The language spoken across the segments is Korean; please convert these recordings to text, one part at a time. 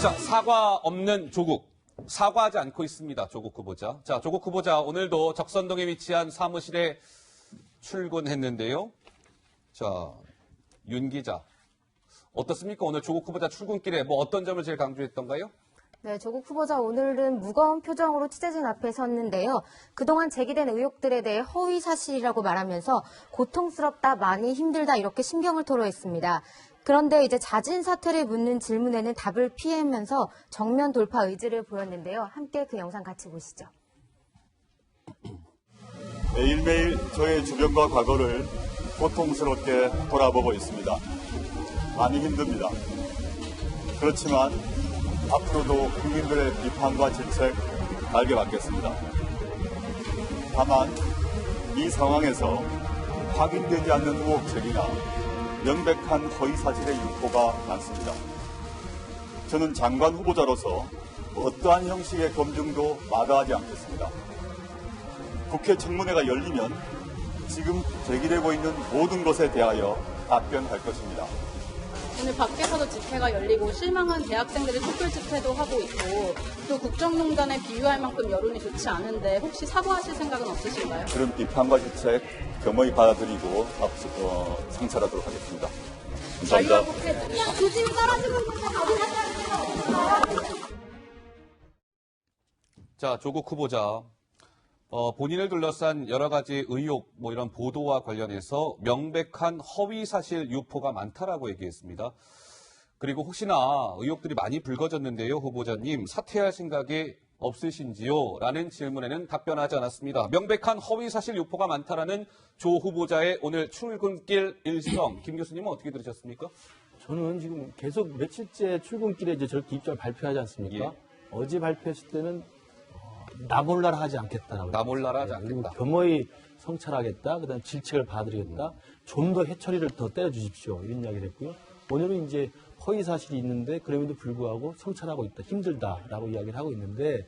자, 사과 없는 조국. 사과하지 않고 있습니다. 조국 후보자. 자, 조국 후보자 오늘도 적선동에 위치한 사무실에 출근했는데요. 자, 윤 기자. 어떻습니까? 오늘 조국 후보자 출근길에 어떤 점을 제일 강조했던가요? 네, 조국 후보자 오늘은 무거운 표정으로 취재진 앞에 섰는데요. 그동안 제기된 의혹들에 대해 허위 사실이라고 말하면서 고통스럽다, 많이 힘들다 이렇게 심경을 토로했습니다. 그런데 이제 자진 사퇴를 묻는 질문에는 답을 피하면서 정면 돌파 의지를 보였는데요. 함께 그 영상 같이 보시죠. 매일매일 저의 주변과 과거를 고통스럽게 돌아보고 있습니다. 많이 힘듭니다. 그렇지만 앞으로도 국민들의 비판과 질책 달게 받겠습니다. 다만 이 상황에서 확인되지 않는 의혹 제기나 명백한 허위 사실의 유포가 많습니다. 저는 장관 후보자로서 어떠한 형식의 검증도 마다하지 않겠습니다. 국회 청문회가 열리면 지금 제기되고 있는 모든 것에 대하여 답변할 것입니다. 오늘 밖에서도 집회가 열리고 실망한 대학생들이 촛불 집회도 하고 있고 또 국정농단에 비유할 만큼 여론이 좋지 않은데 혹시 사과하실 생각은 없으신가요? 그런 비판과 질책 겸허히 받아들이고 성찰하도록 하겠습니다. 감사합니다. 조짐이 떨어지고 자, 조국 후보자. 본인을 둘러싼 여러 가지 의혹, 이런 보도와 관련해서 명백한 허위 사실 유포가 많다라고 얘기했습니다. 그리고 혹시나 의혹들이 많이 불거졌는데요, 후보자님, 사퇴할 생각이 없으신지요? 라는 질문에는 답변하지 않았습니다. 명백한 허위 사실 유포가 많다라는 조 후보자의 오늘 출근길 일성, 김 교수님은 어떻게 들으셨습니까? 저는 지금 계속 며칠째 출근길에 이제 저렇게 입장을 발표하지 않습니까? 예. 어제 발표했을 때는 나 몰라라 하지 않겠다라고. 나 몰라라 하지 그리고 않겠다. 겸허히 성찰하겠다. 그다음 질책을 봐드리겠다. 좀 더 해처리를 더 때려주십시오. 이런 이야기를 했고요. 오늘은 이제 허위 사실이 있는데 그럼에도 불구하고 성찰하고 있다. 힘들다라고 이야기를 하고 있는데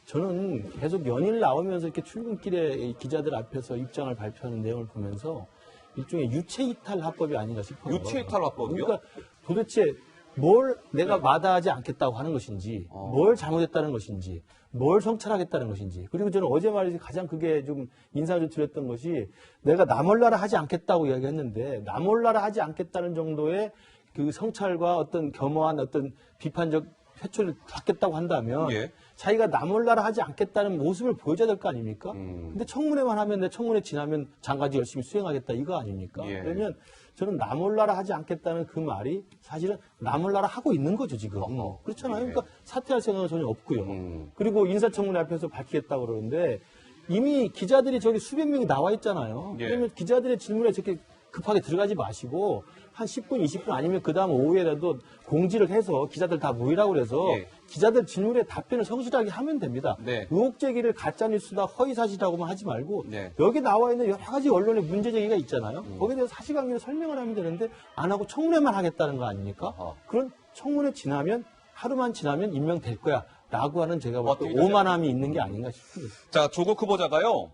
저는 계속 연일 나오면서 이렇게 출근길에 기자들 앞에서 입장을 발표하는 내용을 보면서 일종의 유체이탈 화법이 아닌가 싶어요. 유체이탈 화법이요? 그러니까 도대체 뭘 내가 마다하지 않겠다고 하는 것인지, 뭘 잘못했다는 것인지, 뭘 성찰하겠다는 것인지. 그리고 저는 어제 말이지 가장 그게 좀 인상을 좀 드렸던 것이 내가 나 몰라라 하지 않겠다고 이야기했는데 나 몰라라 하지 않겠다는 정도의 그 성찰과 어떤 겸허한 어떤 비판적 회초를 갖겠다고 한다면 예. 자기가 나 몰라라 하지 않겠다는 모습을 보여줘야 될 거 아닙니까? 근데 청문회만 하면 내 청문회 지나면 장가지 열심히 수행하겠다 이거 아닙니까? 예. 그러면 저는 나 몰라라 하지 않겠다는 그 말이 사실은 나 몰라라 하고 있는 거죠 지금. 그렇잖아요. 예. 그러니까 사퇴할 생각은 전혀 없고요. 그리고 인사청문회 앞에서 밝히겠다고 그러는데 이미 기자들이 저기 수백 명이 나와 있잖아요. 예. 그러면 기자들의 질문에 저렇게 급하게 들어가지 마시고 한 10분, 20분 아니면 그 다음 오후에라도 공지를 해서 기자들 다 모이라고 그래서 예. 기자들 질문에 답변을 성실하게 하면 됩니다. 네. 의혹 제기를 가짜뉴스다 허위사실이라고만 하지 말고 네. 여기 나와 있는 여러 가지 언론의 문제 제기가 있잖아요. 거기에 대해서 사실관계를 설명을 하면 되는데 안 하고 청문회만 하겠다는 거 아닙니까? 그런 청문회 지나면 하루만 지나면 임명될 거야 라고 하는 제가 볼 때 오만함이 있는 게 아닌가 싶습니다. 자, 조국 후보자가요.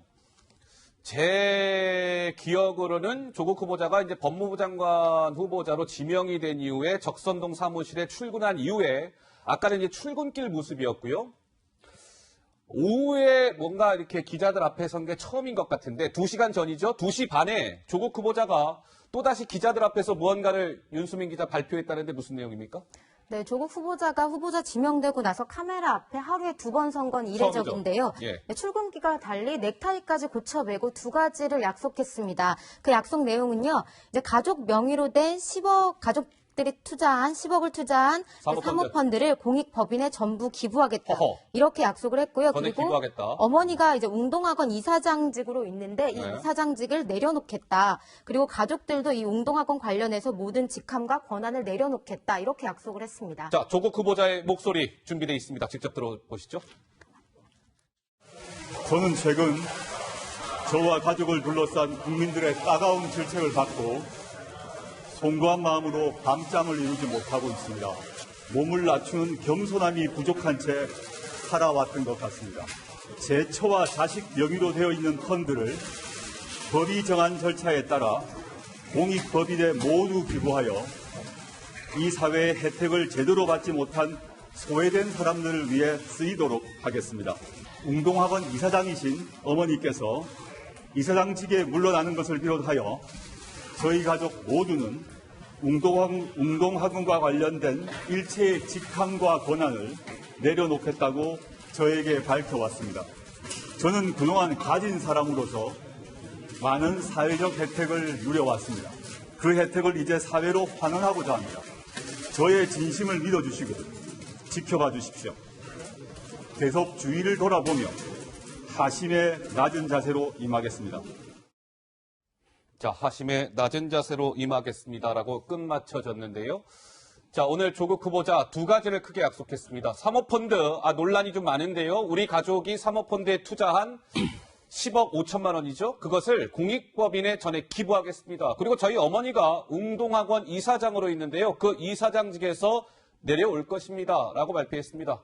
제 기억으로는 조국 후보자가 이제 법무부 장관 후보자로 지명이 된 이후에 적선동 사무실에 출근한 이후에 아까는 이제 출근길 모습이었고요. 오후에 뭔가 이렇게 기자들 앞에 선 게 처음인 것 같은데 2시간 전이죠. 2시 반에 조국 후보자가 또다시 기자들 앞에서 무언가를 윤수민 기자 발표했다는데 무슨 내용입니까? 네, 조국 후보자가 후보자 지명되고 나서 카메라 앞에 하루에 2번 선 건 이례적인데요. 예. 네, 출근기가 달리 넥타이까지 고쳐매고 2가지를 약속했습니다. 그 약속 내용은요, 이제 가족 명의로 된 10억, 가족들이 투자한 10억을 투자한 사모펀드를 공익법인에 전부 기부하겠다. 허허. 이렇게 약속을 했고요. 전액 그리고 기부하겠다. 어머니가 이제 웅동학원 이사장직으로 있는데 이 네. 이사장직을 내려놓겠다. 그리고 가족들도 이 웅동학원 관련해서 모든 직함과 권한을 내려놓겠다. 이렇게 약속을 했습니다. 자, 조국 후보자의 목소리 준비되어 있습니다. 직접 들어보시죠. 저는 최근 저와 가족을 둘러싼 국민들의 따가운 질책을 받고 송구한 마음으로 밤잠을 이루지 못하고 있습니다. 몸을 낮추는 겸손함이 부족한 채 살아왔던 것 같습니다. 제 처와 자식 명의로 되어 있는 펀드를 법이 정한 절차에 따라 공익법인에 모두 기부하여 이 사회의 혜택을 제대로 받지 못한 소외된 사람들을 위해 쓰이도록 하겠습니다. 웅동학원 이사장이신 어머니께서 이사장직에 물러나는 것을 비롯하여 저희 가족 모두는 웅동학원과 관련된 일체의 직함과 권한을 내려놓겠다고 저에게 밝혀왔습니다. 저는 그동안 가진 사람으로서 많은 사회적 혜택을 누려왔습니다. 그 혜택을 이제 사회로 환원하고자 합니다. 저의 진심을 믿어주시고 지켜봐 주십시오. 계속 주위를 돌아보며 하심의 낮은 자세로 임하겠습니다. 자, 하심의 낮은 자세로 임하겠습니다라고 끝마쳐졌는데요. 자, 오늘 조국 후보자 두 가지를 크게 약속했습니다. 사모펀드, 논란이 좀 많은데요. 우리 가족이 사모펀드에 투자한 10억 5천만 원이죠. 그것을 공익법인에 전액 기부하겠습니다. 그리고 저희 어머니가 웅동학원 이사장으로 있는데요. 그 이사장직에서 내려올 것입니다. 라고 발표했습니다.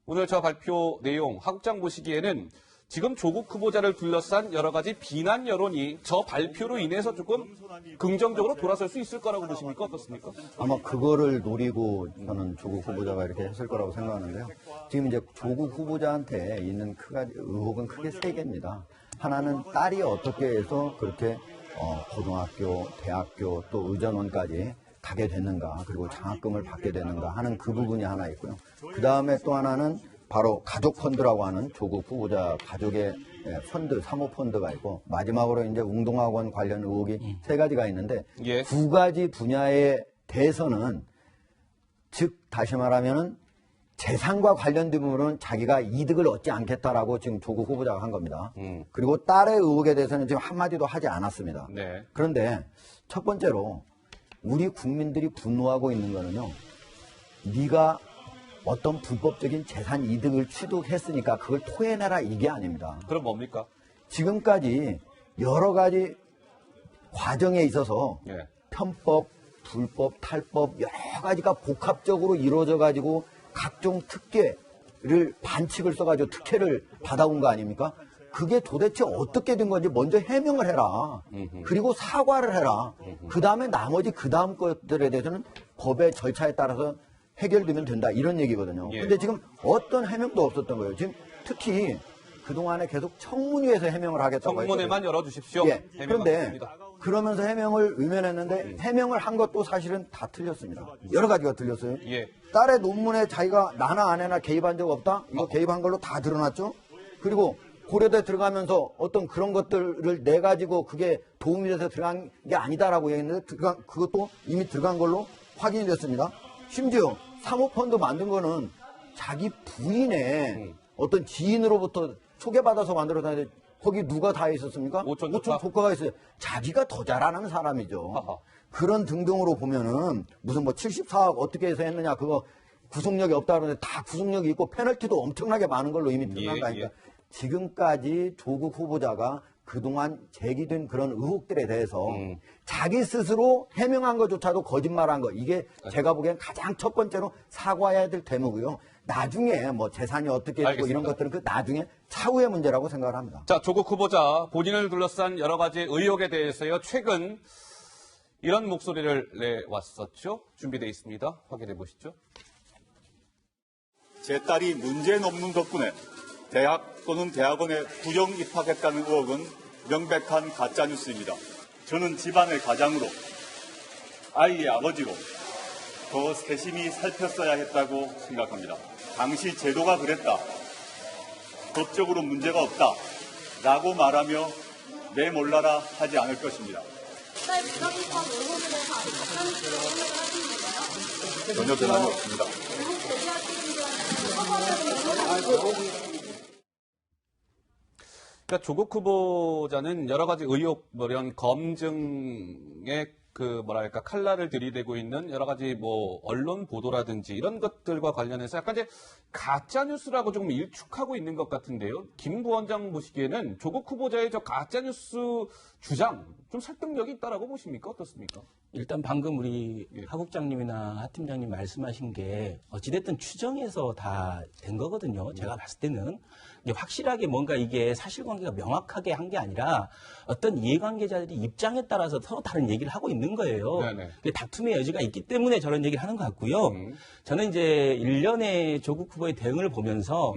오늘 저 발표 내용, 하국장 보시기에는 지금 조국 후보자를 둘러싼 여러 가지 비난 여론이 저 발표로 인해서 조금 긍정적으로 돌아설 수 있을 거라고 보십니까? 어떻습니까? 아마 그거를 노리고 저는 조국 후보자가 이렇게 했을 거라고 생각하는데요. 지금 이제 조국 후보자한테 있는 의혹은 크게 세 개입니다. 하나는 딸이 어떻게 해서 그렇게 고등학교, 대학교 또 의전원까지 가게 됐는가, 그리고 장학금을 받게 되는가 하는 그 부분이 하나 있고요. 그 다음에 또 하나는 바로 가족 펀드라고 하는 조국 후보자 가족의 펀드, 사모펀드가 있고, 마지막으로 이제 웅동학원 관련 의혹이 세 가지가 있는데, 예. 두 가지 분야에 대해서는, 즉, 다시 말하면은 재산과 관련된 부분은 자기가 이득을 얻지 않겠다라고 지금 조국 후보자가 한 겁니다. 그리고 딸의 의혹에 대해서는 지금 한마디도 하지 않았습니다. 네. 그런데 첫 번째로 우리 국민들이 분노하고 있는 거는요, 네가 어떤 불법적인 재산 이득을 취득했으니까 그걸 토해내라, 이게 아닙니다. 그럼 뭡니까? 지금까지 여러 가지 과정에 있어서 예. 편법, 불법, 탈법 여러 가지가 복합적으로 이루어져 가지고 각종 특혜를 반칙을 써가지고 특혜를 받아온 거 아닙니까? 그게 도대체 어떻게 된 건지 먼저 해명을 해라. 그리고 사과를 해라. 그 다음에 나머지 그 다음 것들에 대해서는 법의 절차에 따라서 해결되면 된다, 이런 얘기거든요. 예. 근데 지금 어떤 해명도 없었던 거예요. 지금 특히 그동안에 계속 청문회에서 해명을 하겠다고 청문회만 열어주십시오. 예. 그런데 해명하겠습니다. 그러면서 해명을 의면했는데 해명을 한 것도 사실은 다 틀렸습니다. 여러 가지가 틀렸어요. 예. 딸의 논문에 자기가 나나 아내나 개입한 적 없다? 이거 개입한 걸로 다 드러났죠? 그리고 고려대 들어가면서 어떤 그런 것들을 내가지고 그게 도움이 돼서 들어간 게 아니다라고 얘기했는데 그것도 이미 들어간 걸로 확인이 됐습니다. 심지어 사모펀드 만든 거는 자기 부인의 어떤 지인으로부터 소개받아서 만들었다는데 거기 누가 다 있었습니까? 오촌 조카가 있어요. 자기가 더 잘하는 사람이죠. 하하. 그런 등등으로 보면은 무슨 뭐 74억 어떻게 해서 했느냐, 그거 구속력이 없다 그러는데 다 구속력이 있고 페널티도 엄청나게 많은 걸로 이미 드러난 거 아닙니까? 지금까지 조국 후보자가 그동안 제기된 그런 의혹들에 대해서 자기 스스로 해명한 것조차도 거짓말한 거, 이게 제가 보기엔 가장 첫 번째로 사과해야 될 대목이고요. 나중에 뭐 재산이 어떻게 되고 이런 것들은 그 나중에 차후의 문제라고 생각을 합니다. 자, 조국 후보자 본인을 둘러싼 여러 가지 의혹에 대해서요, 최근 이런 목소리를 내왔었죠. 준비되어 있습니다. 확인해 보시죠. 제 딸이 문제는 없는 덕분에 대학 또는 대학원에 부정 입학했다는 의혹은 명백한 가짜뉴스입니다. 저는 집안의 가장으로, 아이의 아버지로 더 세심히 살폈어야 했다고 생각합니다. 당시 제도가 그랬다, 법적으로 문제가 없다 라고 말하며 내몰라라 하지 않을 것입니다. 딸 부정 입학 의혹에 대해서 아직 가짜뉴스로 생각을 하시는 건가요? 전혀 변함이 없습니다. 의혹 제기하시는 게 사과하는 그러니까 조국 후보자는 여러 가지 의혹, 이런 검증의 칼날을 들이대고 있는 여러 가지 언론 보도라든지 이런 것들과 관련해서 약간 이제 가짜뉴스라고 조금 일축하고 있는 것 같은데요. 김 부원장 보시기에는 조국 후보자의 저 가짜뉴스 주장 좀 설득력이 있다라고 보십니까? 어떻습니까? 일단 방금 우리 하 국장님이나 하 팀장님 말씀하신 게 어찌됐든 추정해서 다 된 거거든요. 제가 봤을 때는 이게 확실하게 뭔가 이게 사실관계가 명확하게 한 게 아니라 어떤 이해관계자들이 입장에 따라서 서로 다른 얘기를 하고 있는 거예요. 네네. 그게 다툼의 여지가 있기 때문에 저런 얘기를 하는 것 같고요. 저는 이제 일련의 조국 후보의 대응을 보면서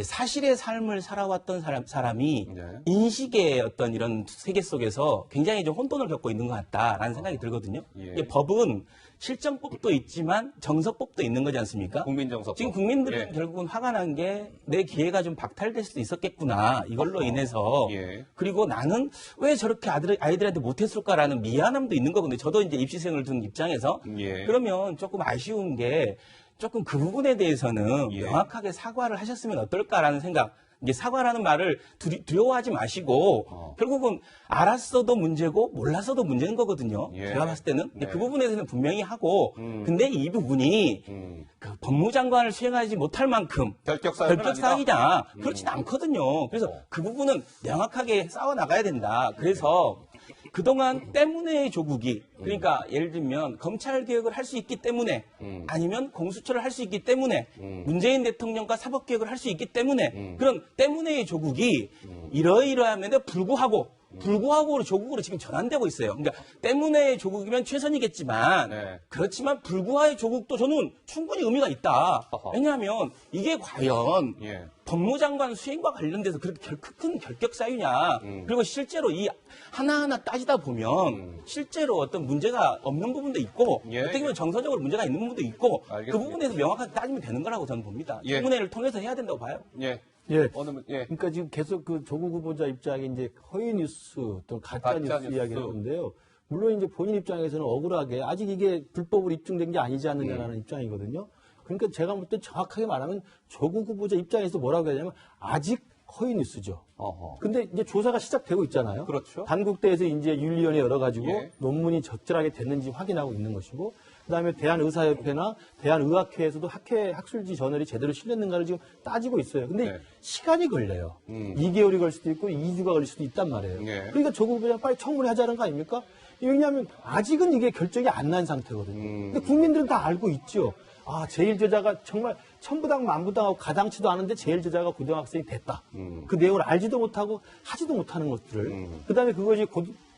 사실의 삶을 살아왔던 사람이 네. 인식의 어떤 이런 세계 속에서 굉장히 좀 혼돈을 겪고 있는 것 같다라는 생각이 들거든요. 예. 이게 법은 실정법도 있지만 정석법도 있는 거지 않습니까? 국민정서법. 지금 국민들은 예. 결국은 화가 난 게 내 기회가 좀 박탈될 수도 있었겠구나 이걸로 인해서 예. 그리고 나는 왜 저렇게 아이들한테 못했을까라는 미안함도 있는 거거든요. 저도 이제 입시생을 둔 입장에서 예. 그러면 조금 아쉬운 게 조금 그 부분에 대해서는 예. 명확하게 사과를 하셨으면 어떨까라는 생각. 이게 사과라는 말을 두려워하지 마시고 결국은 알았어도 문제고 몰랐어도 문제인 거거든요. 예. 제가 봤을 때는 네. 그 부분에 대해서는 분명히 하고 근데 이 부분이 그 법무장관을 수행하지 못할 만큼 결격사항이냐 그렇지는 않거든요. 그래서 그 부분은 명확하게 싸워 나가야 된다. 그래서 그동안 때문에 조국이 그러니까 예를 들면 검찰 개혁을 할 수 있기 때문에 아니면 공수처를 할 수 있기 때문에 문재인 대통령과 사법개혁을 할 수 있기 때문에 그런 때문에의 조국이 이러이러함에도 불구하고 조국으로 지금 전환되고 있어요. 그러니까 때문에 조국이면 최선이겠지만 네. 그렇지만 불구하의 조국도 저는 충분히 의미가 있다. 어허. 왜냐하면 이게 과연 예. 법무장관 수행과 관련돼서 그렇게 큰 결격 사유냐. 그리고 실제로 이 하나하나 따지다 보면 실제로 어떤 문제가 없는 부분도 있고 예. 어떻게 보면 정서적으로 문제가 있는 부분도 있고 알겠습니다. 그 부분에서 명확하게 따지면 되는 거라고 저는 봅니다. 예. 청문회를 통해서 해야 된다고 봐요. 예. 네. 예. 그러니까 지금 계속 그 조국 후보자 입장에 이제 허위 뉴스 또 가짜 뉴스 가짜뉴스. 이야기를 하는데요. 물론 이제 본인 입장에서는 억울하게 아직 이게 불법으로 입증된 게 아니지 않느냐라는 입장이거든요. 그러니까 제가 볼 때 정확하게 말하면 조국 후보자 입장에서 뭐라고 해야 되냐면 아직 허위 뉴스죠. 어허. 근데 이제 조사가 시작되고 있잖아요. 그렇죠. 단국대에서 이제 윤리위원회 열어가지고 예. 논문이 적절하게 됐는지 확인하고 있는 것이고, 그다음에 대한의사협회나 대한의학회에서도 학술지 저널이 제대로 실렸는가를 지금 따지고 있어요. 근데 네. 시간이 걸려요. 2개월이 걸 수도 있고 2주가 걸릴 수도 있단 말이에요. 예. 그러니까 조국 후보자 빨리 청문회 하자는 거 아닙니까? 왜냐하면 아직은 이게 결정이 안 난 상태거든요. 근데 국민들은 다 알고 있죠. 아, 제1저자가 정말 천부당 만부당하고 가당치도 않은데 제1저자가 고등학생이 됐다. 그 내용을 알지도 못하고 하지도 못하는 것들을. 그다음에 그것이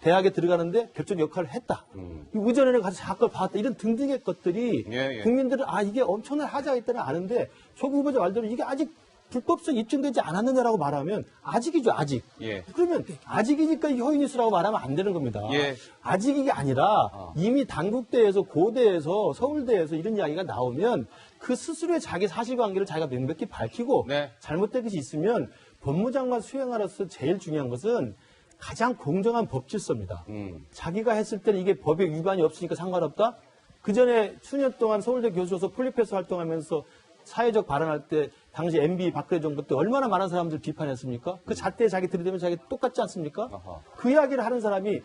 대학에 들어가는데 결정 역할을 했다. 의전원에 가서 사건을 봤다. 이런 등등의 것들이 예. 국민들은 아, 이게 엄청난 하자가 있다는 아는데 조국 후보자 말대로 이게 아직 불법성 입증되지 않았느냐라고 말하면 아직이죠, 아직. 예. 그러면 아직이니까 이 허위뉴스라고 말하면 안 되는 겁니다. 예. 아직이 아니라 이미 단국대에서 고대에서 서울대에서 이런 이야기가 나오면 그 스스로의 자기 사실관계를 자기가 명백히 밝히고 네. 잘못된 것이 있으면 법무장관 수행하로서 제일 중요한 것은 가장 공정한 법 질서입니다. 자기가 했을 때는 이게 법에 위반이 없으니까 상관없다? 그 전에 수년 동안 서울대 교수로서 폴리페스 활동하면서 사회적 발언할 때 당시 MB 박근혜 정부 때 얼마나 많은 사람들 비판했습니까? 그 잣대에 자기 들이대면 자기 똑같지 않습니까? 아하. 그 이야기를 하는 사람이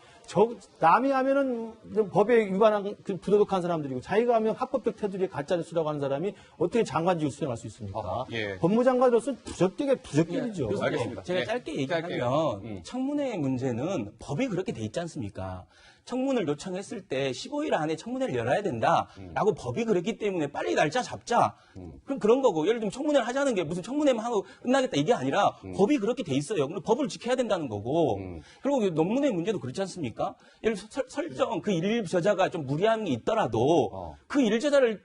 남이 하면은 법에 위반한 그 부도덕한 사람들이고 자기가 하면 합법적 테두리에 가짜뉴스라고 하는 사람이 어떻게 장관직을 수행할 수 있습니까? 아하, 예. 법무장관으로서는 부적격이죠. 그래서 알겠습니다. 제가 예. 짧게 얘기하면 짧게요. 청문회 문제는 법이 그렇게 돼 있지 않습니까? 청문을 요청했을 때 15일 안에 청문회를 열어야 된다라고 법이 그랬기 때문에 빨리 날짜 잡자. 그럼 그런 거고 예를 들면 청문회를 하자는 게 무슨 청문회만 하고 끝나겠다 이게 아니라 법이 그렇게 돼 있어요. 그럼 법을 지켜야 된다는 거고 그리고 논문의 문제도 그렇지 않습니까? 예를 들어 설정 그 일저자가 좀 무리함이 있더라도 그 일저자를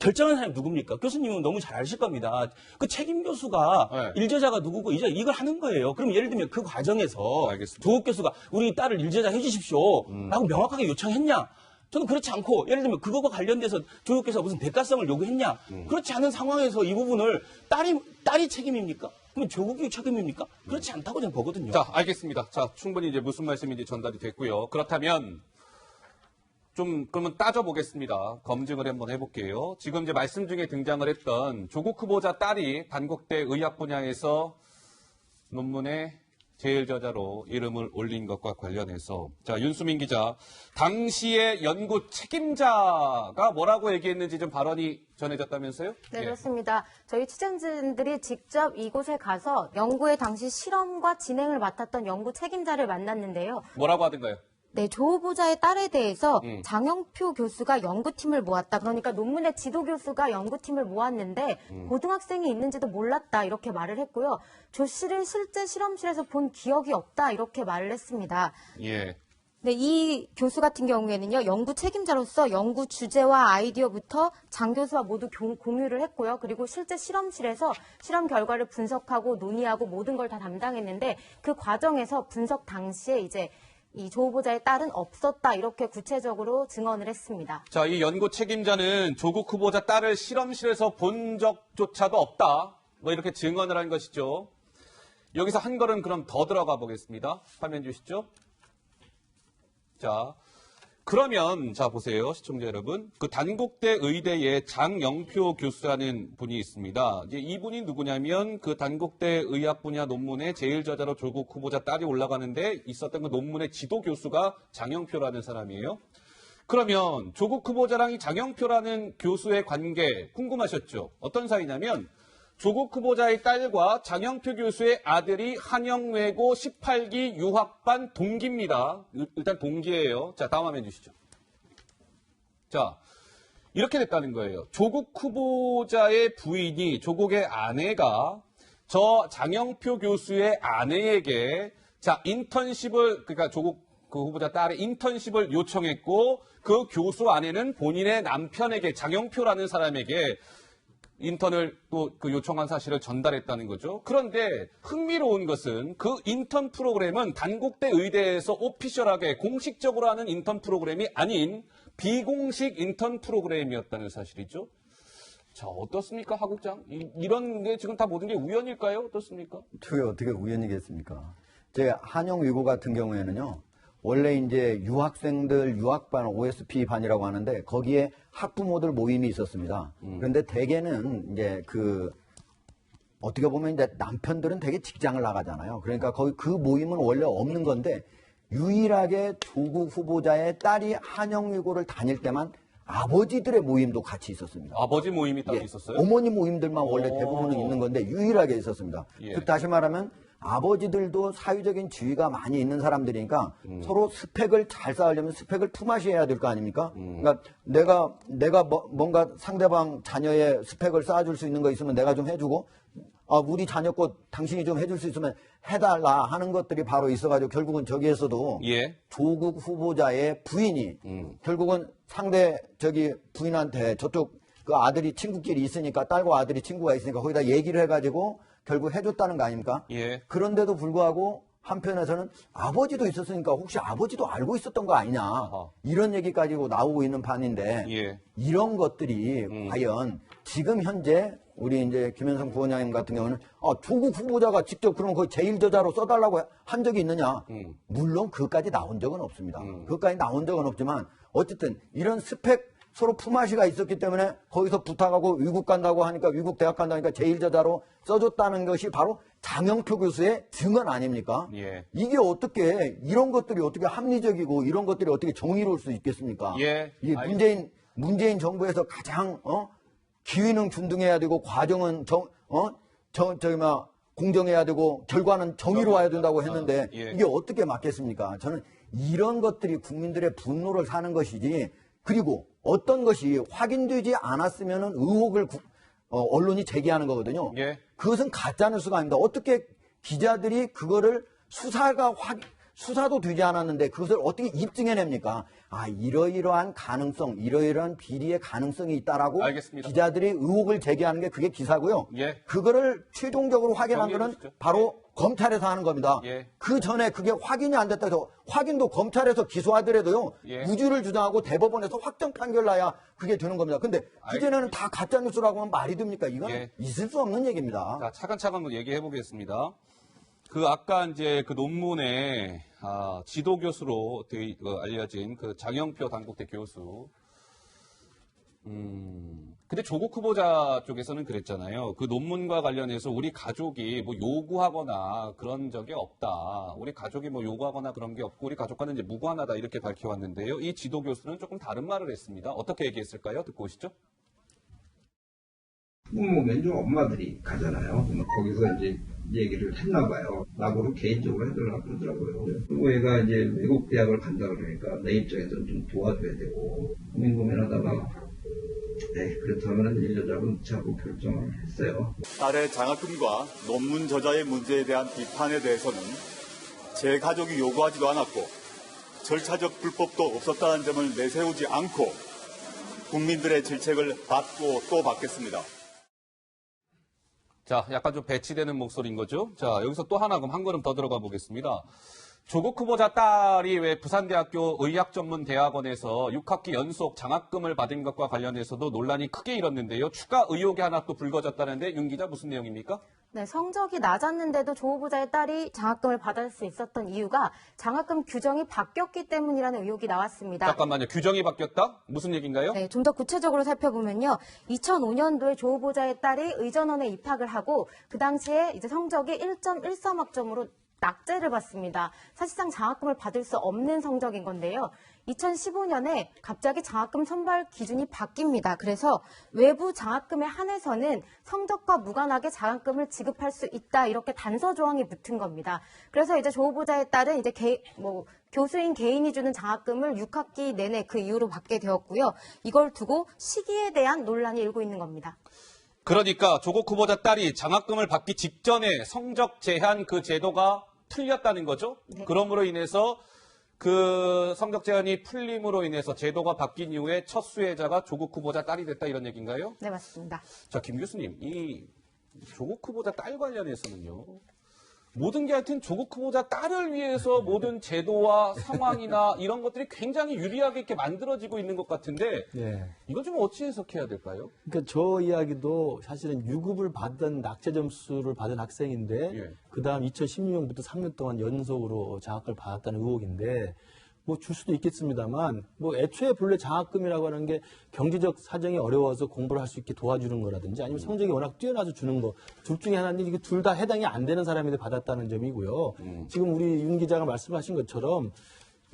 결정한 사람이 누굽니까? 교수님은 너무 잘 아실 겁니다. 그 책임 교수가 네. 일저자가 누구고 이제 이걸 하는 거예요. 그럼 예를 들면 그 과정에서 알겠습니다. 조국 교수가 우리 딸을 일저자 해주십시오라고 명확하게 요청했냐? 저는 그렇지 않고 예를 들면 그거와 관련돼서 조국 교수가 무슨 대가성을 요구했냐? 그렇지 않은 상황에서 이 부분을 딸이 책임입니까? 그러면 조국이 책임입니까? 그렇지 않다고 저는 보거든요. 자, 알겠습니다. 자, 충분히 이제 무슨 말씀인지 전달이 됐고요. 그렇다면 그러면 따져보겠습니다. 검증을 한번 해볼게요. 지금 이제 말씀 중에 등장을 했던 조국 후보자 딸이 단국대 의학 분야에서 논문에 제1저자로 이름을 올린 것과 관련해서 자, 윤수민 기자, 당시의 연구 책임자가 뭐라고 얘기했는지 좀 발언이 전해졌다면서요? 네, 예. 그렇습니다. 저희 취재진들이 직접 이곳에 가서 연구의 당시 실험과 진행을 맡았던 연구 책임자를 만났는데요. 뭐라고 하던가요? 네, 조 후보자의 딸에 대해서 장영표 교수가 연구팀을 모았다. 그러니까 논문의 지도 교수가 연구팀을 모았는데 고등학생이 있는지도 몰랐다 이렇게 말을 했고요. 조 씨를 실제 실험실에서 본 기억이 없다 이렇게 말을 했습니다. 예. 네, 이 교수 같은 경우에는요, 연구 책임자로서 연구 주제와 아이디어부터 장 교수와 모두 공유를 했고요. 그리고 실제 실험실에서 실험 결과를 분석하고 논의하고 모든 걸 다 담당했는데 그 과정에서 분석 당시에 이제 이 조 후보자의 딸은 없었다 이렇게 구체적으로 증언을 했습니다. 자, 이 연구 책임자는 조국 후보자 딸을 실험실에서 본 적조차도 없다. 뭐 이렇게 증언을 한 것이죠. 여기서 한 걸음 그럼 더 들어가 보겠습니다. 화면 주시죠. 자, 그러면 자 보세요, 시청자 여러분. 그 단국대 의대의 장영표 교수라는 분이 있습니다. 이제 이분이 누구냐면 그 단국대 의학 분야 논문의 제일 저자로 조국 후보자 딸이 올라가는데 있었던 그 논문의 지도 교수가 장영표라는 사람이에요. 그러면 조국 후보자랑 이 장영표라는 교수의 관계 궁금하셨죠? 어떤 사이냐면 조국 후보자의 딸과 장영표 교수의 아들이 한영외고 18기 유학반 동기입니다. 일단 동기예요. 자, 다음 화면 주시죠. 자, 이렇게 됐다는 거예요. 조국 후보자의 부인이, 조국의 아내가 저 장영표 교수의 아내에게 자, 인턴십을, 그러니까 조국 그 후보자 딸의 인턴십을 요청했고 그 교수 아내는 본인의 남편에게, 장영표라는 사람에게 인턴을 또 그 요청한 사실을 전달했다는 거죠. 그런데 흥미로운 것은 그 인턴 프로그램은 단국대 의대에서 오피셜하게 공식적으로 하는 인턴 프로그램이 아닌 비공식 인턴 프로그램이었다는 사실이죠. 자, 어떻습니까, 하국장? 이런 게 지금 다 모든 게 우연일까요? 어떻습니까? 그게 어떻게 우연이겠습니까? 제 한영외고 같은 경우에는요, 원래 이제 유학생들 유학반 OSP 반이라고 하는데 거기에 학부모들 모임이 있었습니다. 그런데 대개는 이제 그 어떻게 보면 이제 남편들은 되게 직장을 나가잖아요. 그러니까 거기 그 모임은 원래 없는 건데 유일하게 조국 후보자의 딸이 한영외고를 다닐 때만 아버지들의 모임도 같이 있었습니다. 아버지 모임이 따로 예, 있었어요? 어머니 모임들만 원래 오. 대부분은 있는 건데 유일하게 있었습니다. 예. 즉 다시 말하면 아버지들도 사회적인 지위가 많이 있는 사람들이니까 서로 스펙을 잘 쌓으려면 스펙을 품앗이해야 될 거 아닙니까? 그러니까 내가 뭔가 상대방 자녀의 스펙을 쌓아줄 수 있는 거 있으면 내가 좀 해주고 우리 자녀 것 당신이 좀 해줄 수 있으면 해달라 하는 것들이 바로 있어가지고 결국은 저기에서도 예. 조국 후보자의 부인이 결국은 상대 부인한테 저쪽 그 아들이 친구끼리 있으니까 딸과 아들이 친구가 있으니까 거기다 얘기를 해가지고 결국 해줬다는 거 아닙니까? 예. 그런데도 불구하고 한편에서는 아버지도 있었으니까 혹시 아버지도 알고 있었던 거 아니냐 이런 얘기까지 나오고 있는 판인데 예. 이런 것들이 과연 지금 현재 우리 이제 김현성 부원장님 같은 경우는 조국 후보자가 직접 그럼 그 제일 저자로 써달라고 한 적이 있느냐? 물론 그것까지 나온 적은 없습니다. 그것까지 나온 적은 없지만 어쨌든 이런 스펙 서로 품앗이가 있었기 때문에 거기서 부탁하고 위국 간다고 하니까 위국 대학 간다니까 제일 저자로 써줬다는 것이 바로 장영표 교수의 증언 아닙니까? 예. 이게 어떻게 이런 것들이 어떻게 합리적이고 이런 것들이 어떻게 정의로울 수 있겠습니까? 예. 이게 문재인 정부에서 가장 기회는 균등해야 되고 과정은 공정해야 되고 결과는 정의로워야 된다고 했는데 예. 이게 어떻게 맞겠습니까? 저는 이런 것들이 국민들의 분노를 사는 것이지 그리고 어떤 것이 확인되지 않았으면 의혹을 언론이 제기하는 거거든요. 예. 그것은 가짜뉴스가 아닙니다. 어떻게 기자들이 그거를 수사도 되지 않았는데 그것을 어떻게 입증해냅니까? 이러이러한 가능성, 이러이러한 비리의 가능성이 있다라고 알겠습니다. 기자들이 의혹을 제기하는 게 그게 기사고요. 예. 그거를 최종적으로 확인한 정리해 거는 주시죠. 바로 검찰에서 하는 겁니다. 예. 그 전에 그게 확인이 안 됐다 해서 확인도 검찰에서 기소하더라도요. 예. 무죄를 주장하고 대법원에서 확정 판결 나야 그게 되는 겁니다. 근데 이제는 다 가짜 뉴스라고 하면 말이 됩니까? 이건 예. 있을 수 없는 얘기입니다. 자, 차근차근 한번 얘기해 보겠습니다. 아까 이제 그 논문에, 지도 교수로 알려진 그 장영표 단국대 교수. 근데 조국 후보자 쪽에서는 그랬잖아요. 그 논문과 관련해서 우리 가족이 뭐 요구하거나 그런 적이 없다. 우리 가족이 뭐 요구하거나 그런 게 없고 우리 가족과는 이제 무관하다 이렇게 밝혀왔는데요. 이 지도 교수는 조금 다른 말을 했습니다. 어떻게 얘기했을까요? 듣고 오시죠. 부모 면접 엄마들이 가잖아요. 거기서 이제 얘기를 했나 봐요. 나보고 개인적으로 해달라고 그러더라고요. 그리고 얘가 이제 외국 대학을 간다 그러니까 내 입장에서는 좀 도와줘야 되고 고민 고민하다가 그렇다면 1년 잡고 결정을 했어요. 딸의 장학금과 논문 저자의 문제에 대한 비판에 대해서는 제 가족이 요구하지도 않았고 절차적 불법도 없었다는 점을 내세우지 않고 국민들의 질책을 받고 또 받겠습니다. 자, 약간 좀 배치되는 목소리인 거죠. 자, 여기서 또 하나 그럼 한 걸음 더 들어가 보겠습니다. 조국 후보자 딸이 왜 부산대학교 의학전문대학원에서 6학기 연속 장학금을 받은 것과 관련해서도 논란이 크게 일었는데요. 추가 의혹이 하나 또 불거졌다는데 윤 기자 무슨 내용입니까? 네, 성적이 낮았는데도 조 후보자의 딸이 장학금을 받을 수 있었던 이유가 장학금 규정이 바뀌었기 때문이라는 의혹이 나왔습니다. 잠깐만요. 규정이 바뀌었다? 무슨 얘기인가요? 네, 좀 더 구체적으로 살펴보면요. 2005년도에 조 후보자의 딸이 의전원에 입학을 하고 그 당시에 이제 성적이 1.13학점으로 낙제를 받습니다. 사실상 장학금을 받을 수 없는 성적인 건데요. 2015년에 갑자기 장학금 선발 기준이 바뀝니다. 그래서 외부 장학금에 한해서는 성적과 무관하게 장학금을 지급할 수 있다. 이렇게 단서 조항이 붙은 겁니다. 그래서 이제 조 후보자의 딸은 이제 교수인 개인이 주는 장학금을 6학기 내내 그 이후로 받게 되었고요. 이걸 두고 시기에 대한 논란이 일고 있는 겁니다. 그러니까 조국 후보자 딸이 장학금을 받기 직전에 성적 제한 그 제도가 틀렸다는 거죠. 네. 그러므로 인해서 그 성적 제한이 풀림으로 인해서 제도가 바뀐 이후에 첫 수혜자가 조국 후보자 딸이 됐다 이런 얘기인가요? 네, 맞습니다. 자, 김 교수님, 이 조국 후보자 딸 관련해서는요. 모든 게 하여튼 조국 후보자 딸을 위해서 모든 제도와 상황이나 이런 것들이 굉장히 유리하게 이렇게 만들어지고 있는 것 같은데 네. 이건 좀 어찌 해석해야 될까요? 그러니까 저 이야기도 사실은 유급을 받은 낙제 점수를 받은 학생인데 예. 그다음 2016년부터 3년 동안 연속으로 장학금을 받았다는 의혹인데 뭐 줄 수도 있겠습니다만 뭐 애초에 본래 장학금이라고 하는 게 경제적 사정이 어려워서 공부를 할 수 있게 도와주는 거라든지 아니면 성적이 워낙 뛰어나서 주는 거 둘 중에 하나인데 이게 둘 다 해당이 안 되는 사람인데 받았다는 점이고요. 지금 우리 윤 기자가 말씀하신 것처럼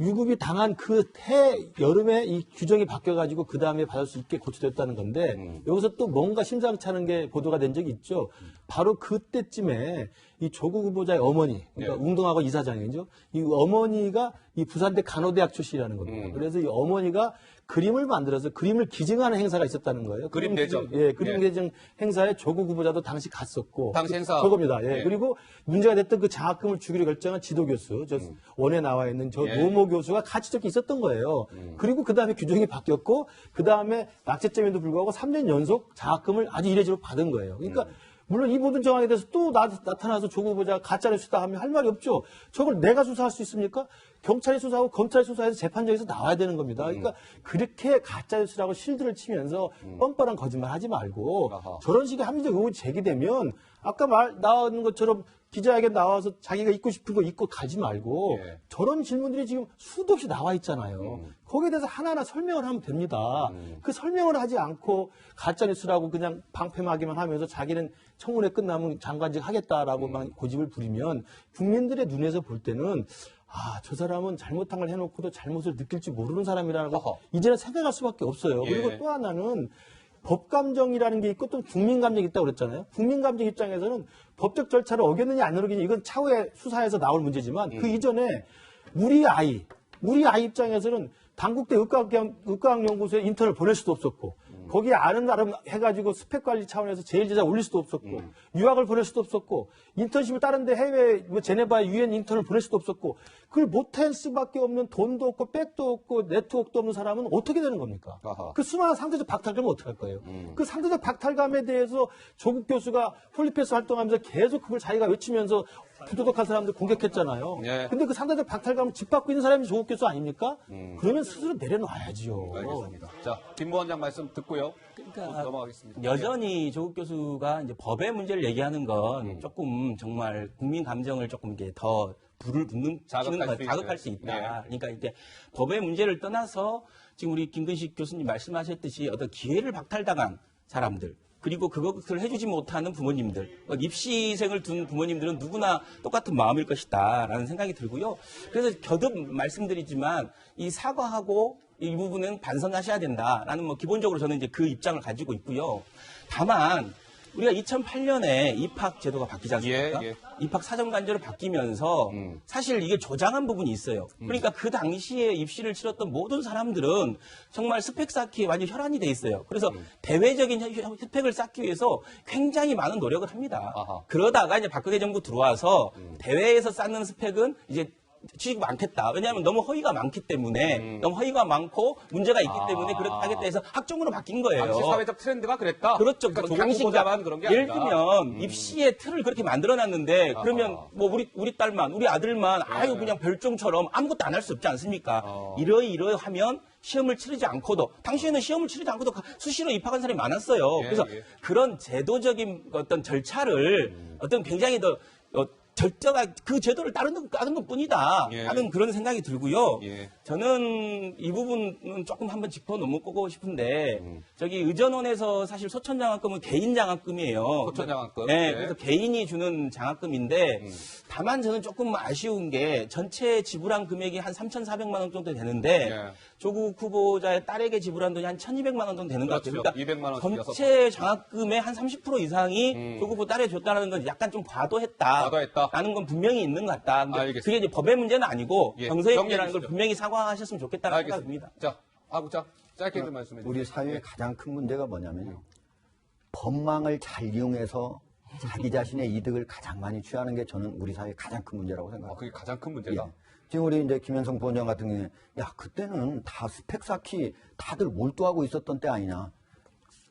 유급이 당한 그 해 여름에 이 규정이 바뀌어가지고 그 다음에 받을 수 있게 고쳐졌다는 건데 여기서 또 뭔가 심상치 않은 게 보도가 된 적이 있죠. 바로 그때쯤에 이 조국 후보자의 어머니, 그러니까 웅동학과 이사장이죠. 이 어머니가 이 부산대 간호대학 출신이라는 겁니다. 그래서 이 어머니가 그림을 만들어서 그림을 기증하는 행사가 있었다는 거예요. 그림 대전. 그림 대전 행사에 조국 후보자도 당시 갔었고. 당시 행사. 저겁니다. 예. 예. 그리고 문제가 됐던 그 장학금을 주기로 결정한 지도교수, 저 원에 나와 있는 저 예. 노모 교수가 같이 저기 있었던 거예요. 그리고 그 다음에 규정이 바뀌었고, 그 다음에 낙제점에도 불구하고 3년 연속 장학금을 아주 이례적으로 받은 거예요. 그러니까 물론 이 모든 정황에 대해서 또 나타나서 조국 후보자가 가짜뉴스다 하면 할 말이 없죠. 저걸 내가 수사할 수 있습니까? 경찰이 수사하고 검찰이 수사해서 재판정에서 나와야 되는 겁니다. 그러니까 그렇게 가짜뉴스라고 실드를 치면서 뻔뻔한 거짓말 하지 말고 아하. 저런 식의 합리적 의혹이 제기되면 아까 나오는 것처럼 기자회견 나와서 자기가 입고 싶은 거 입고 가지 말고 예. 저런 질문들이 지금 수도 없이 나와 있잖아요. 거기에 대해서 하나하나 설명을 하면 됩니다. 그 설명을 하지 않고 가짜뉴스라고 그냥 방패막이만 하면서 자기는 청문회 끝나면 장관직 하겠다라고만 고집을 부리면 국민들의 눈에서 볼 때는 저 사람은 잘못한 걸 해놓고도 잘못을 느낄지 모르는 사람이라는 거 어허. 이제는 생각할 수밖에 없어요. 예. 그리고 또 하나는 법감정이라는 게 있고 또 국민감정이 있다고 그랬잖아요. 국민감정 입장에서는 법적 절차를 어겼느냐 안 어겼느냐 이건 차후에 수사에서 나올 문제지만 그 이전에 우리 아이 입장에서는 당국대 의과학연구소에 인턴을 보낼 수도 없었고 거기에 아는 나름 해가지고 스펙 관리 차원에서 제일제자 올릴 수도 없었고 유학을 보낼 수도 없었고 인턴십을 다른데 해외 제네바에 유엔 인턴을 보낼 수도 없었고 그걸 못할 수밖에 없는 돈도 없고 백도 없고 네트워크도 없는 사람은 어떻게 되는 겁니까? 아하. 그 수많은 상대적 박탈감은 어떻게 할 거예요? 그 상대적 박탈감에 대해서 조국 교수가 폴리페스 활동하면서 계속 그걸 자기가 외치면서 부도덕한 사람들 공격했잖아요. 예. 근데 그 상대적 박탈감을 짚받고 있는 사람이 조국 교수 아닙니까? 그러면 스스로 내려놔야지요. 알겠습니다. 자, 김 부원장 말씀 듣고요. 그러니까 넘어가겠습니다. 여전히 조국 교수가 이제 법의 문제를 얘기하는 건 조금 정말 국민 감정을 조금 이게 더 불을 붙는 자극할 수 있다. 네. 그러니까 이제 법의 문제를 떠나서 지금 우리 김근식 교수님 말씀하셨듯이 어떤 기회를 박탈당한 사람들 그리고 그것을 해주지 못하는 부모님들, 입시생을 둔 부모님들은 누구나 똑같은 마음일 것이다라는 생각이 들고요. 그래서 거듭 말씀드리지만 이 사과하고 이 부분은 반성하셔야 된다라는 뭐 기본적으로 저는 이제 그 입장을 가지고 있고요. 다만 우리가 2008년에 입학 제도가 바뀌지 않습니까? 예, 예. 입학 사정관제로 바뀌면서 사실 이게 조장한 부분이 있어요. 그러니까 그 당시에 입시를 치렀던 모든 사람들은 정말 스펙 쌓기에 완전 혈안이 돼 있어요. 그래서 대외적인 스펙을 쌓기 위해서 굉장히 많은 노력을 합니다. 아하. 그러다가 이제 박근혜 정부 들어와서 대외에서 쌓는 스펙은 이제 취직이 많겠다. 왜냐하면 너무 허위가 많기 때문에 너무 허위가 많고 문제가 있기 때문에 그렇게 하겠다 해서 학종으로 바뀐 거예요. 당시 사회적 트렌드가 그랬다. 그렇죠. 그러니까 조국 당시 후보자만 그런 게 예를 아니라. 들면 입시의 틀을 그렇게 만들어놨는데 그러면 뭐 우리 딸만 우리 아들만 아유 그냥 별종처럼 아무것도 안 할 수 없지 않습니까? 이러하면 시험을 치르지 않고도 당시에는 시험을 치르지 않고도 수시로 입학한 사람이 많았어요. 예, 그래서 예. 그런 제도적인 어떤 절차를 어떤 굉장히 더 절차가 그 제도를 따르는 것뿐이다 예. 하는 그런 생각이 들고요. 예. 저는 이 부분은 조금 한번 짚어 넘어가고 싶은데 저기 의전원에서 사실 소천장학금은 개인 장학금이에요. 소천장학금. 네, 네. 그래서 개인이 주는 장학금인데 다만 저는 조금 아쉬운 게 전체 지불한 금액이 한 3,400만 원 정도 되는데 예. 조국 후보자의 딸에게 지불한 돈이 한 1,200만 원 정도 되는 것 같아요. 그렇죠. 그러니까 200만 원씩 전체 장학금의 한 30% 이상이 조국 후보 딸에 줬다는 건 약간 좀 과도했다. 과도했다. 라는 건 분명히 있는 것 같다. 근데 알겠습니다. 그게 이제 법의 문제는 아니고 예, 정서의 정리해 문제라는 걸 주시죠. 분명히 사과하셨으면 좋겠다는 생각이 알겠습니다. 듭니다. 자, 하고자 짧게 좀 말씀해 주세요. 우리 사회의 가장 큰 문제가 뭐냐면요. 법망을 잘 이용해서 자기 자신의 이득을 가장 많이 취하는 게 저는 우리 사회의 가장 큰 문제라고 생각합니다. 그게 가장 큰 문제다. 예. 지금 우리 이제 김현성 부원장 같은 경우에 야 그때는 다 스펙 쌓기 다들 몰두하고 있었던 때 아니냐.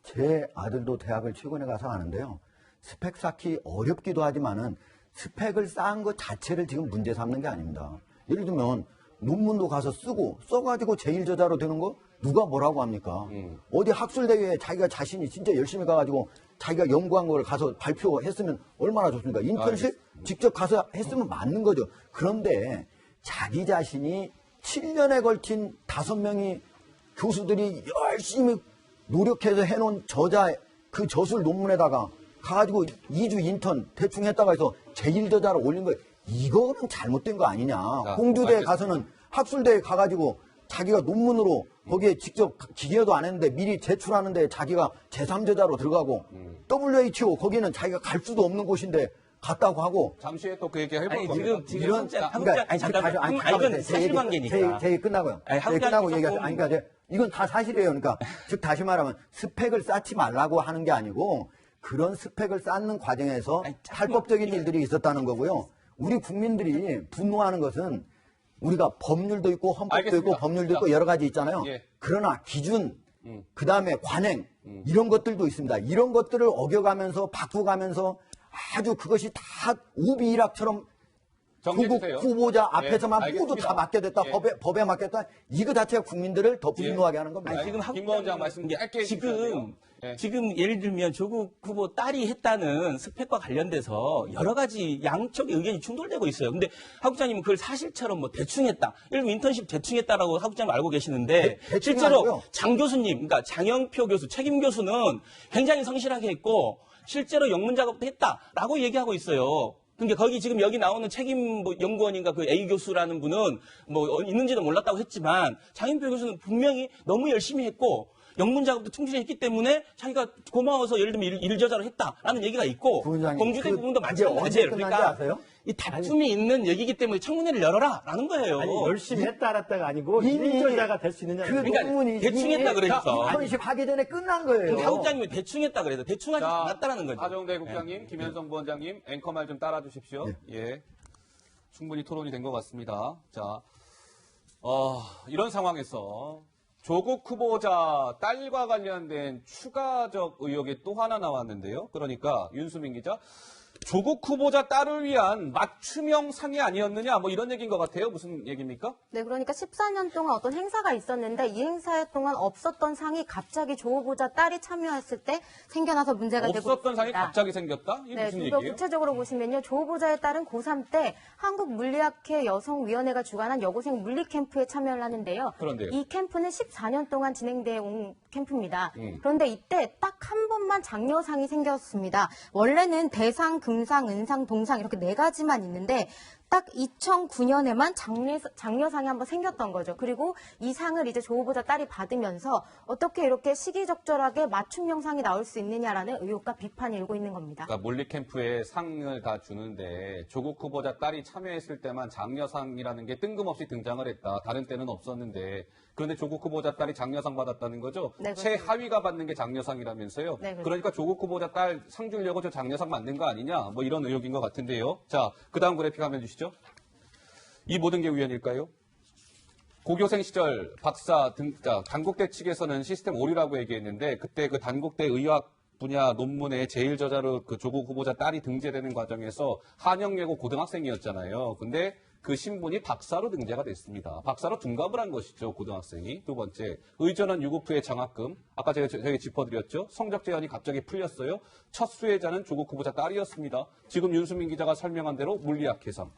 제 아들도 대학을 최근에 가서 아는데요. 스펙 쌓기 어렵기도 하지만은 스펙을 쌓은 것 자체를 지금 문제 삼는 게 아닙니다. 예를 들면 논문도 가서 쓰고 써가지고 제1저자로 되는 거 누가 뭐라고 합니까? 어디 학술대회에 자기가 자신이 진짜 열심히 가가지고 자기가 연구한 걸 가서 발표했으면 얼마나 좋습니까? 인턴십 직접 가서 했으면 맞는 거죠. 그런데 자기 자신이 7년에 걸친 5명이 교수들이 열심히 노력해서 해놓은 그 저술 논문에다가 가가지고 2주 인턴 대충 했다가 해서 제1저자로 올린 거예요. 이거는 잘못된 거 아니냐. 자, 홍주대에 알겠습니다. 가서는 학술대에 가가지고 자기가 논문으로 거기에 직접 기여도 안 했는데 미리 제출하는데 자기가 제3저자로 들어가고 WHO 거기는 자기가 갈 수도 없는 곳인데 갔다고 하고 잠시 후에 또 그 얘기 해볼 아니, 겁니다. 지금 이런 한국장 아니 잠깐만. 이건 사실관계니까. 제 얘기 끝나고요. 아니, 제 얘기 끝나고 한국장이 얘기하세요. 조금- 아니 그러니까 이건 다 사실이에요. 그러니까 즉 다시 말하면 스펙을 쌓지 말라고 하는 게 아니고 그런 스펙을 쌓는 과정에서 아니, 탈법적인 일들이 있었다는 거고요. 우리 국민들이 분노하는 것은 우리가 법률도 있고 헌법도 알겠습니다. 있고 법률도 있고 여러 가지 있잖아요. 예. 그러나 기준, 그 다음에 관행 이런 것들도 있습니다. 이런 것들을 어겨가면서 바꾸가면서 아주 그것이 다 오비일학처럼 정리해 조국 주세요. 후보자 예, 앞에서만 모두 알겠습니다. 다 맡게 됐다. 예. 법에 맡겼다. 이거 자체가 국민들을 더 분노하게 하는 겁니다. 아니, 지금 김 부원장 말씀 짧게 해주셔야 돼요. 예. 지금 예를 들면 조국 후보 딸이 했다는 스펙과 관련돼서 여러 가지 양쪽의 의견이 충돌되고 있어요. 근데 하국장님은 그걸 사실처럼 뭐 대충 했다. 예를 들면 인턴십 대충 했다라고 하국장님 알고 계시는데 대충이 실제로 아니고요. 장 교수님, 그러니까 장영표 교수, 책임 교수는 굉장히 성실하게 했고 실제로 영문 작업도 했다라고 얘기하고 있어요. 그러니까 거기 지금 여기 나오는 책임 뭐 연구원인가 그 A 교수라는 분은 뭐 있는지도 몰랐다고 했지만 장영표 교수는 분명히 너무 열심히 했고 영문 작업도 충실히 했기 때문에 자기가 고마워서 예를 들면 일저자로 했다라는 얘기가 있고 부원장님, 공주대 그 부분도 이제 언제 마찬가지예요. 끝난지 그러니까 아세요? 이 다툼이 있는 얘기이기 때문에 청문회를 열어라라는 거예요. 아니, 열심히 했다 안 했다가 아니고 이미 일조자가 될 수 있느냐. 그 그러니까 논문이 대충 이미 했다 그랬어. 인턴십 하기 전에 끝난 거예요. 근데 하국장님이 대충 했다 그래서 대충 하지 자, 않았다라는 거죠. 하정대 국장님, 김현성 부원장님, 앵커말 좀 따라주십시오. 예. 충분히 토론이 된 것 같습니다. 자, 이런 상황에서 조국 후보자 딸과 관련된 추가적 의혹이 또 하나 나왔는데요. 그러니까 윤수민 기자, 조국 후보자 딸을 위한 맞춤형 상이 아니었느냐, 뭐 이런 얘기인 것 같아요. 무슨 얘기입니까? 네, 그러니까 14년 동안 어떤 행사가 있었는데 이 행사 동안 없었던 상이 갑자기 조 후보자 딸이 참여했을 때 생겨나서 문제가 되고 있습니다. 없었던 상이 갑자기 생겼다? 이게 네, 무슨 좀 더 얘기예요? 구체적으로 보시면요. 조 후보자의 딸은 고3 때 한국물리학회 여성위원회가 주관한 여고생 물리 캠프에 참여를 하는데요. 그런데요. 이 캠프는 14년 동안 진행돼 온 캠프입니다. 그런데 이때 딱 한 번만 장려상이 생겼습니다. 원래는 대상, 금상, 은상, 동상 이렇게 4가지만 있는데 딱 2009년에만 장려상이 한번 생겼던 거죠. 그리고 이 상을 이제 조 후보자 딸이 받으면서 어떻게 이렇게 시기적절하게 맞춤 영상이 나올 수 있느냐라는 의혹과 비판이 일고 있는 겁니다. 그러니까 물리캠프에 상을 다 주는데 조국 후보자 딸이 참여했을 때만 장려상이라는 게 뜬금없이 등장을 했다. 다른 때는 없었는데 그런데 조국 후보자 딸이 장려상 받았다는 거죠? 네, 그렇죠. 최하위가 받는 게 장려상이라면서요? 네, 그렇죠. 그러니까 조국 후보자 딸 상 주려고 저 장려상 만든 거 아니냐? 뭐 이런 의혹인 것 같은데요. 자, 그 다음 그래픽 화면 주시죠. 이 모든 게 우연일까요? 고교생 시절 박사 단국대 측에서는 시스템 오류라고 얘기했는데 그때 그 단국대 의학 분야 논문에 제일 저자로 그 조국 후보자 딸이 등재되는 과정에서 한영예고 고등학생이었잖아요. 근데 그 신분이 박사로 등재가 됐습니다. 박사로 둔갑을 한 것이죠, 고등학생이. 두 번째, 의전원 유급후의 장학금. 아까 제가 짚어드렸죠. 성적 제한이 갑자기 풀렸어요. 첫 수혜자는 조국 후보자 딸이었습니다. 지금 윤수민 기자가 설명한 대로 물리학 계산.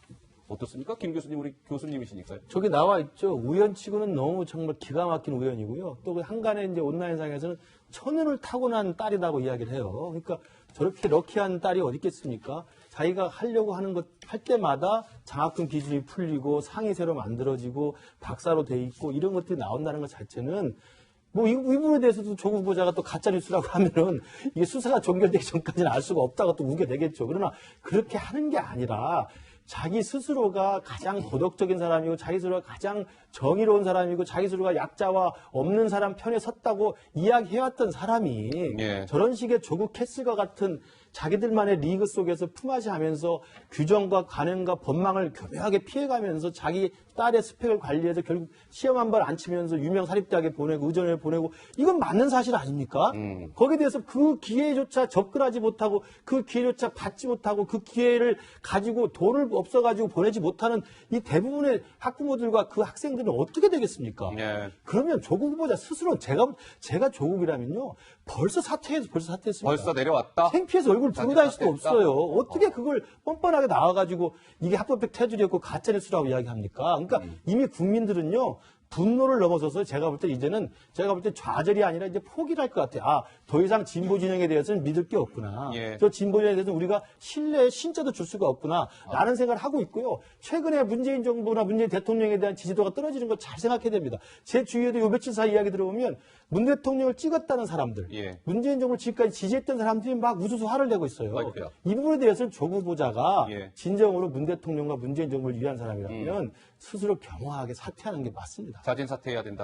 어떻습니까? 김 교수님, 우리 교수님이시니까요. 저기 나와 있죠. 우연치고는 너무 정말 기가 막힌 우연이고요. 또 그 한간에 이제 온라인상에서는 천운을 타고난 딸이라고 이야기를 해요. 그러니까 저렇게 럭키한 딸이 어디 있겠습니까? 자기가 하려고 하는 것 할 때마다 장학금 기준이 풀리고 상이 새로 만들어지고 박사로 돼 있고 이런 것들이 나온다는 것 자체는 뭐 이 부분에 대해서도 조국 후보자가 또 가짜 뉴스라고 하면은 이게 수사가 종결되기 전까지는 알 수가 없다고 또 우겨대겠죠. 그러나 그렇게 하는 게 아니라 자기 스스로가 가장 도덕적인 사람이고 자기 스스로가 가장 정의로운 사람이고 자기 스스로가 약자와 없는 사람 편에 섰다고 이야기해왔던 사람이 예. 저런 식의 조국 캐슬과 같은 자기들만의 리그 속에서 품앗이 하면서 규정과 관행과 법망을 교묘하게 피해가면서 자기 딸의 스펙을 관리해서 결국 시험 한 번 안 치면서 유명 사립대학에 보내고 의전에 보내고 이건 맞는 사실 아닙니까? 거기에 대해서 그 기회조차 접근하지 못하고 그 기회조차 받지 못하고 그 기회를 가지고 돈을 없어가지고 보내지 못하는 이 대부분의 학부모들과 그 학생들은 어떻게 되겠습니까? 예. 그러면 조국 후보자 스스로 제가 조국이라면요 벌써 사퇴했습니다. 벌써 내려왔다? 창피해서 얼굴 들고 다닐 수도 없어요. 어떻게 그걸 뻔뻔하게 나와가지고 이게 합법적 테두리였고 가짜뉴스라고 이야기합니까? 그러니까 이미 국민들은요. 분노를 넘어서서 제가 볼 때 이제는 좌절이 아니라 이제 포기를 할 것 같아요. 아, 더 이상 진보 진영에 대해서는 믿을 게 없구나. 예. 저 진보 진영에 대해서는 우리가 신뢰의 신자도 줄 수가 없구나. 라는 생각을 하고 있고요. 최근에 문재인 정부나 문재인 대통령에 대한 지지도가 떨어지는 거 잘 생각해야 됩니다. 제 주위에도 요 며칠 사이 이야기 들어보면 문 대통령을 찍었다는 사람들, 예. 문재인 정부를 지금까지 지지했던 사람들이 막 우수수 화를 내고 있어요. 아이고야. 이 부분에 대해서는 조국 후보자가 예. 진정으로 문 대통령과 문재인 정부를 위한 사람이라면 스스로 겸허하게 사퇴하는 게 맞습니다. 자진 사퇴해야 된다.